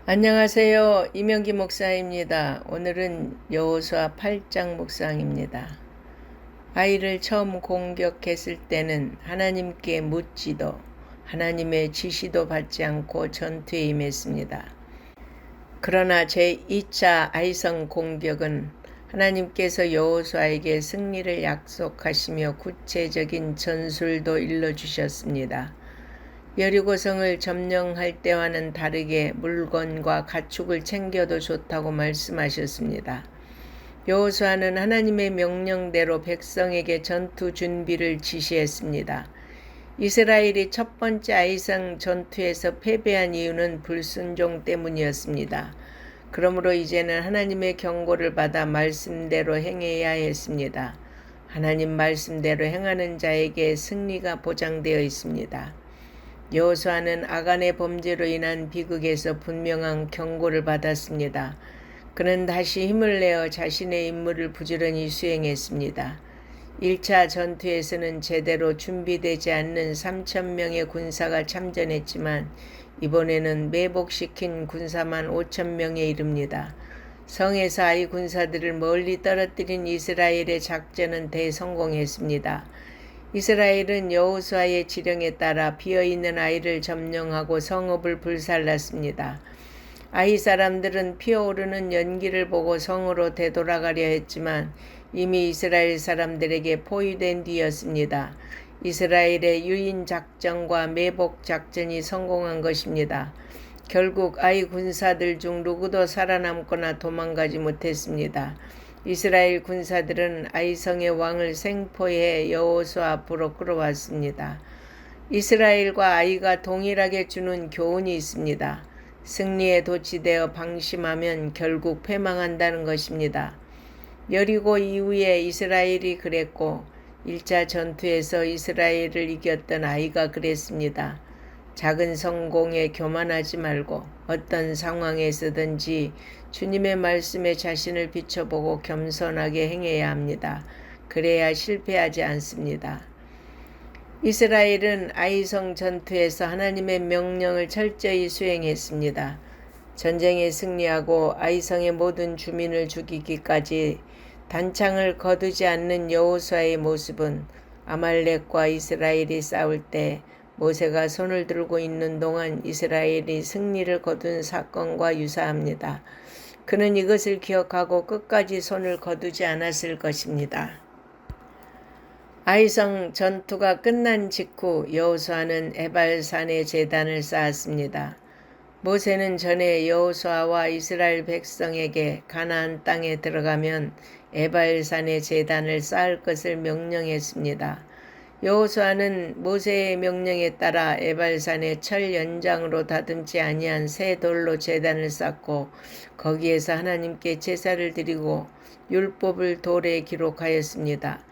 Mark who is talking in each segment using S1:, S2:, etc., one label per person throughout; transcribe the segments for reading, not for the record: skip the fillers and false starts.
S1: 안녕하세요. 이명기 목사입니다. 오늘은 여호수아 8장 묵상입니다. 아이를 처음 공격했을 때는 하나님께 묻지도 하나님의 지시도 받지 않고 전투에 임했습니다. 그러나 제2차 아이성 공격은 하나님께서 여호수아에게 승리를 약속하시며 구체적인 전술도 일러주셨습니다. 여리고성을 점령할 때와는 다르게 물건과 가축을 챙겨도 좋다고 말씀하셨습니다. 여호수아는 하나님의 명령대로 백성에게 전투 준비를 지시했습니다. 이스라엘이 첫 번째 아이성 전투에서 패배한 이유는 불순종 때문이었습니다. 그러므로 이제는 하나님의 경고를 받아 말씀대로 행해야 했습니다. 하나님 말씀대로 행하는 자에게 승리가 보장되어 있습니다. 여호수아는 아간의 범죄로 인한 비극에서 분명한 경고를 받았습니다. 그는 다시 힘을 내어 자신의 임무를 부지런히 수행했습니다. 1차 전투에서는 제대로 준비되지 않는 3,000명의 군사가 참전했지만 이번에는 매복시킨 군사만 5,000명에 이릅니다. 성에서 아이 군사들을 멀리 떨어뜨린 이스라엘의 작전은 대성공했습니다. 이스라엘은 여호수아의 지령에 따라 비어있는 아이를 점령하고 성읍을 불살랐습니다. 아이 사람들은 피어오르는 연기를 보고 성으로 되돌아가려 했지만 이미 이스라엘 사람들에게 포위된 뒤였습니다. 이스라엘의 유인 작전과 매복 작전이 성공한 것입니다. 결국 아이 군사들 중 누구도 살아남거나 도망가지 못했습니다. 이스라엘 군사들은 아이성의 왕을 생포해 여호수아 앞으로 끌어왔습니다. 이스라엘과 아이가 동일하게 주는 교훈이 있습니다. 승리에 도취되어 방심하면 결국 패망한다는 것입니다. 여리고 이후에 이스라엘이 그랬고 1차 전투에서 이스라엘을 이겼던 아이가 그랬습니다. 작은 성공에 교만하지 말고 어떤 상황에서든지 주님의 말씀에 자신을 비춰보고 겸손하게 행해야 합니다. 그래야 실패하지 않습니다. 이스라엘은 아이성 전투에서 하나님의 명령을 철저히 수행했습니다. 전쟁에 승리하고 아이성의 모든 주민을 죽이기까지 단창을 거두지 않는 여호수아의 모습은 아말렉과 이스라엘이 싸울 때 모세가 손을 들고 있는 동안 이스라엘이 승리를 거둔 사건과 유사합니다. 그는 이것을 기억하고 끝까지 손을 거두지 않았을 것입니다. 아이성 전투가 끝난 직후 여호수아는 에발산에 제단을 쌓았습니다. 모세는 전에 여호수아와 이스라엘 백성에게 가나안 땅에 들어가면 에발산에 제단을 쌓을 것을 명령했습니다. 여호수아는 모세의 명령에 따라 에발산에 철 연장으로 다듬지 아니한 새 돌로 제단을 쌓고 거기에서 하나님께 제사를 드리고 율법을 돌에 기록하였습니다.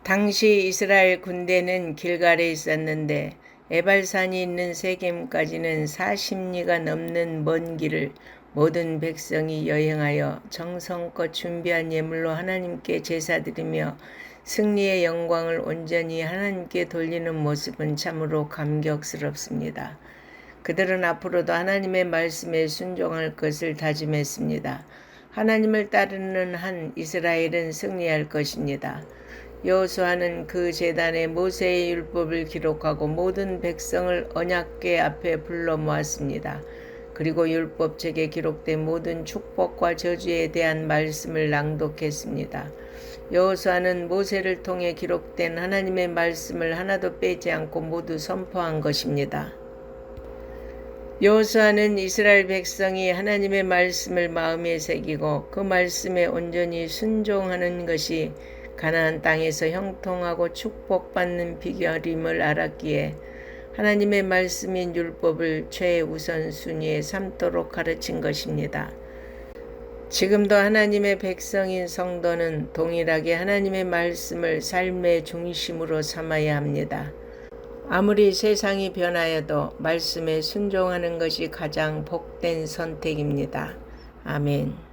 S1: 당시 이스라엘 군대는 길갈에 있었는데 에발산이 있는 세겜까지는 40리가 넘는 먼 길을 모든 백성이 여행하여 정성껏 준비한 예물로 하나님께 제사드리며 승리의 영광을 온전히 하나님께 돌리는 모습은 참으로 감격스럽습니다. 그들은 앞으로도 하나님의 말씀에 순종할 것을 다짐했습니다. 하나님을 따르는 한 이스라엘은 승리할 것입니다. 여호수아는 그 제단에 모세의 율법을 기록하고 모든 백성을 언약궤 앞에 불러 모았습니다. 그리고 율법책에 기록된 모든 축복과 저주에 대한 말씀을 낭독했습니다. 여호수아는 모세를 통해 기록된 하나님의 말씀을 하나도 빼지 않고 모두 선포한 것입니다. 여호수아는 이스라엘 백성이 하나님의 말씀을 마음에 새기고 그 말씀에 온전히 순종하는 것이 가나안 땅에서 형통하고 축복받는 비결임을 알았기에 하나님의 말씀인 율법을 최우선순위에 삼도록 가르친 것입니다. 지금도 하나님의 백성인 성도는 동일하게 하나님의 말씀을 삶의 중심으로 삼아야 합니다. 아무리 세상이 변하여도 말씀에 순종하는 것이 가장 복된 선택입니다. 아멘.